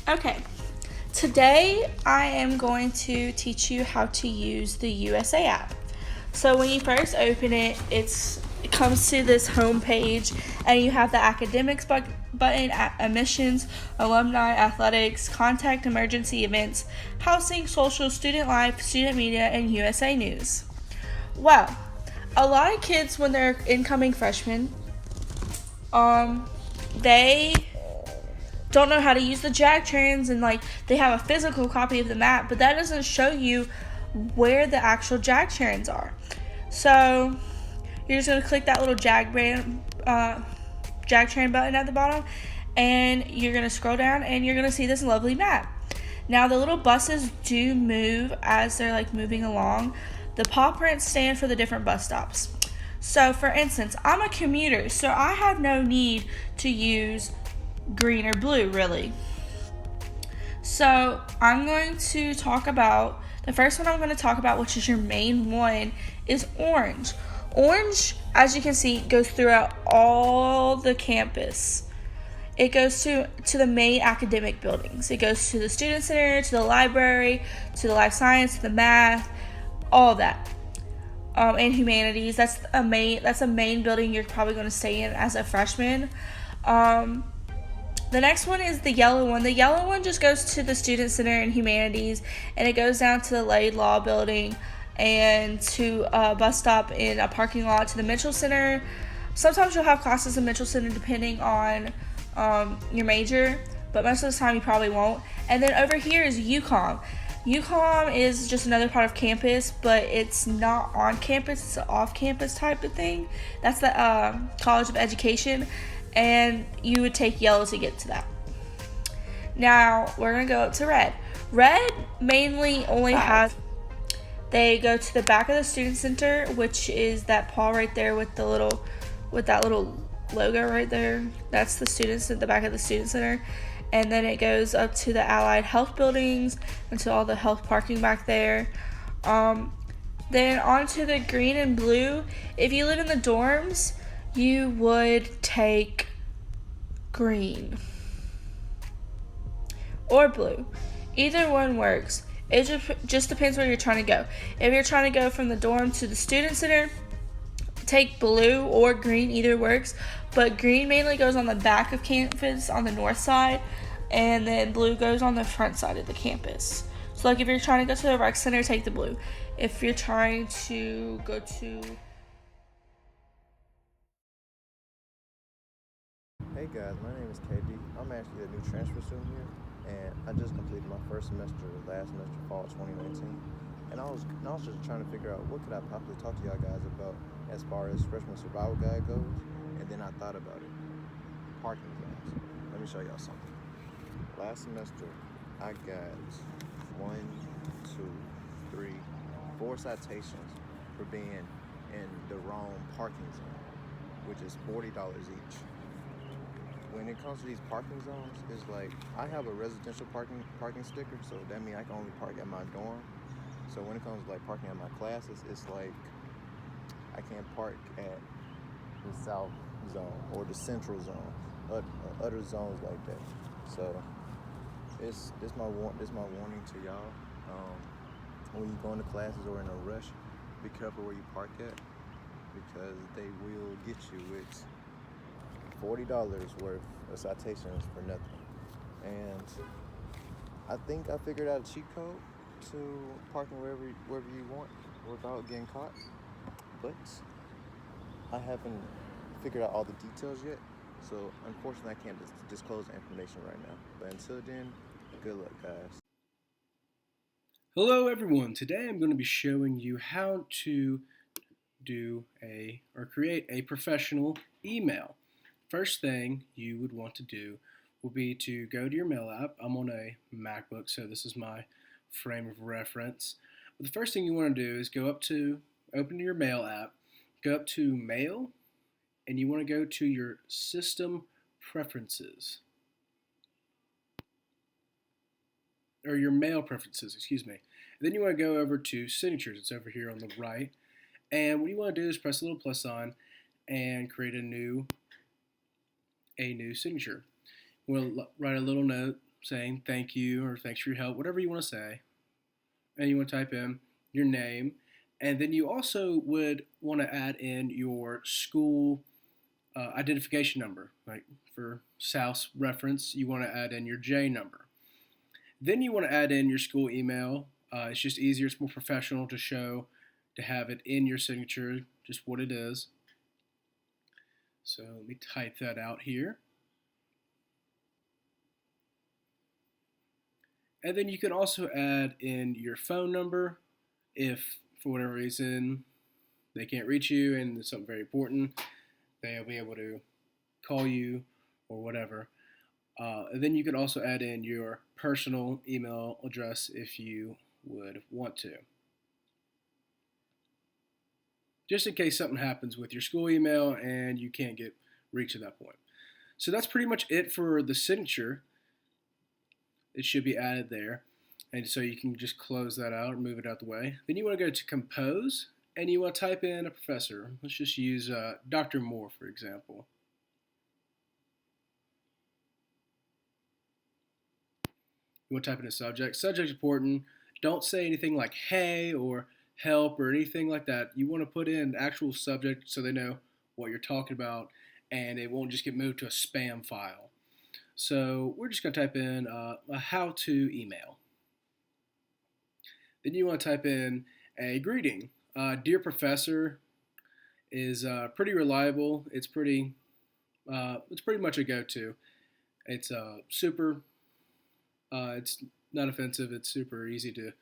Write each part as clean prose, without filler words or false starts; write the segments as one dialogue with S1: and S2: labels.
S1: Okay, today I am going to teach you how to use the USA app. So when you first open it, it comes to this home page, and you have the academics button, admissions, alumni, athletics, contact emergency events, housing, social, student life, student media, and USA News. Well, a lot of kids when they're incoming freshmen, um, they don't know how to use the JAG-Trans, and they have a physical copy of the map, but that doesn't show you where the actual JAG-Trans are. So you're just gonna click that little JAG-Tran button at the bottom, and you're gonna scroll down, and you're gonna see this lovely map. Now the little buses do move as they're moving along. The paw prints stand for the different bus stops. So for instance, I'm a commuter, so I have no need to use green or blue really. So I'm going to talk about the first one I'm going to talk about, which is your main one, is orange. Orange, as you can see, goes throughout all the campus. It goes to the main academic buildings. It goes to the student center, to the library, to the life science, to the math, all of that. And humanities. That's a main building you're probably going to stay in as a freshman. The next one is the yellow one. The yellow one just goes to the student center and humanities, and it goes down to the Laid Law building and to a bus stop in a parking lot to the Mitchell Center. Sometimes you'll have classes in Mitchell Center depending on your major, but most of the time you probably won't. And then over here is UCOM. UCOM is just another part of campus, but it's not on campus. It's an off-campus type of thing. That's the College of Education, and you would take yellow to get to that. Now, we're going to go up to red. Red mainly only has... They go to the back of the student center, which is that paw right there with that little logo right there. That's the students at the back of the student center. And then it goes up to the allied health buildings and to all the health parking back there. Then onto the green and blue. If you live in the dorms, you would take green or blue. Either one works. It just depends where you're trying to go. If you're trying to go from the dorm to the student center, take blue or green, either works, but green mainly goes on the back of campus on the north side, and then blue goes on the front side of the campus. So if you're trying to go to the rec center, take the blue. If you're trying to go to...
S2: Hey guys, my name is KD. I'm actually a new transfer student here, and I just completed my first semester last semester, fall 2019. And I was just trying to figure out what could I possibly talk to y'all guys about as far as freshman survival guide goes. And then I thought about it. Parking zones. Let me show y'all something. Last semester, I got 4 citations for being in the wrong parking zone, which is $40 each. When it comes to these parking zones, it's I have a residential parking sticker, so that means I can only park at my dorm. So when it comes to parking at my classes, it's I can't park at the south zone or the central zone, other zones like that. So this my warning to y'all. When you go into classes or in a rush, be careful where you park at, because they will get you with $40 worth of citations for nothing. And I think I figured out a cheat code to parking wherever you want without getting caught, but I haven't figured out all the details yet, so unfortunately I can't disclose the information right now. But until then, good luck guys.
S3: Hello everyone, today I'm going to be showing you how to create a professional email. First thing you would want to do will be to go to your mail app. I'm on a MacBook, so this is my frame of reference. But the first thing you want to do is open your mail app, go up to Mail, and you want to go to your System Preferences. Or your Mail Preferences, excuse me. And then you want to go over to Signatures. It's over here on the right. And what you want to do is press a little plus sign and create a new signature. You want to write a little note saying thank you or thanks for your help, whatever you want to say. And you want to type in your name. And then you also would want to add in your school identification number. Like for South's reference, you want to add in your J number. Then you want to add in your school email. It's just easier, it's more professional to have it in your signature, just what it is. So let me type that out here. And then you can also add in your phone number if, for whatever reason, they can't reach you and it's something very important. They'll be able to call you or whatever. And then you can also add in your personal email address if you would want to. Just in case something happens with your school email and you can't get reached at that point. So that's pretty much it for the signature. It should be added there. And so you can just close that out and move it out the way. Then you want to go to compose and you want to type in a professor. Let's just use Dr. Moore, for example. You want to type in a subject. Subject's important. Don't say anything like hey or help or anything like that. You want to put in the actual subject so they know what you're talking about and it won't just get moved to a spam file. So we're just going to type in a how-to email. Then you want to type in a greeting. Dear Professor is pretty reliable. It's pretty much a go-to. It's super. It's not offensive. It's super easy to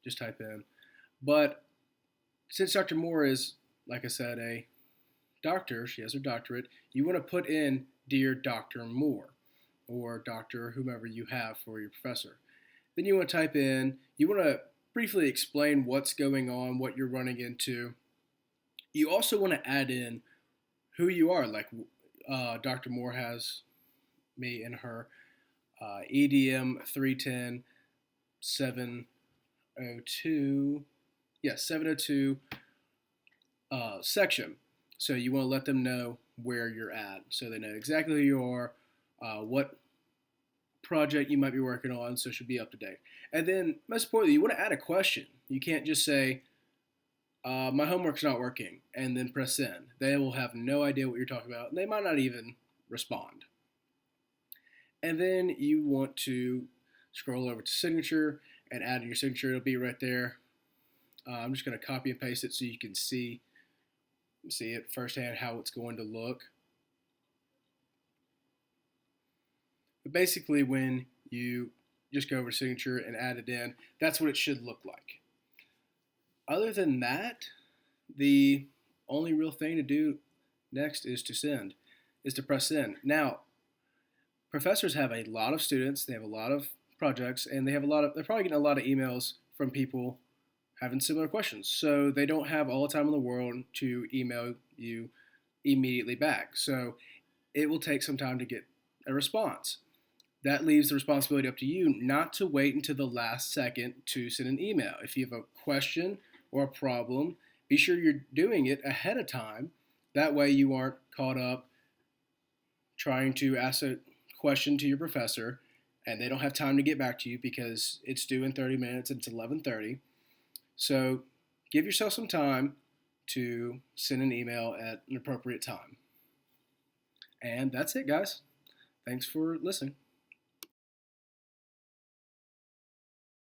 S3: just type in. But since Dr. Moore is, like I said, a doctor, she has her doctorate, you want to put in Dear Dr. Moore or Dr. whomever you have for your professor. Then you want to type in, you want to briefly explain what's going on, what you're running into. You also want to add in who you are, like Dr. Moore has me and her EDM 310 702 702 section. So you want to let them know where you're at so they know exactly who you are, what project you might be working on, so it should be up to date. And then most importantly, you want to add a question. You can't just say, my homework's not working, and then press send. They will have no idea what you're talking about, and they might not even respond. And then you want to scroll over to signature and add in your signature. It'll be right there. I'm just going to copy and paste it so you can see it firsthand how it's going to look. But basically, when you just go over signature and add it in, that's what it should look like. Other than that, the only real thing to do next is to press send. Now, professors have a lot of students, they have a lot of projects, and they're probably getting a lot of emails from people having similar questions. So they don't have all the time in the world to email you immediately back. So it will take some time to get a response. That leaves the responsibility up to you not to wait until the last second to send an email. If you have a question or a problem, be sure you're doing it ahead of time. That way you aren't caught up trying to ask a question to your professor and they don't have time to get back to you because it's due in 30 minutes and it's 11:30. So give yourself some time to send an email at an appropriate time. And that's it, guys. Thanks for listening.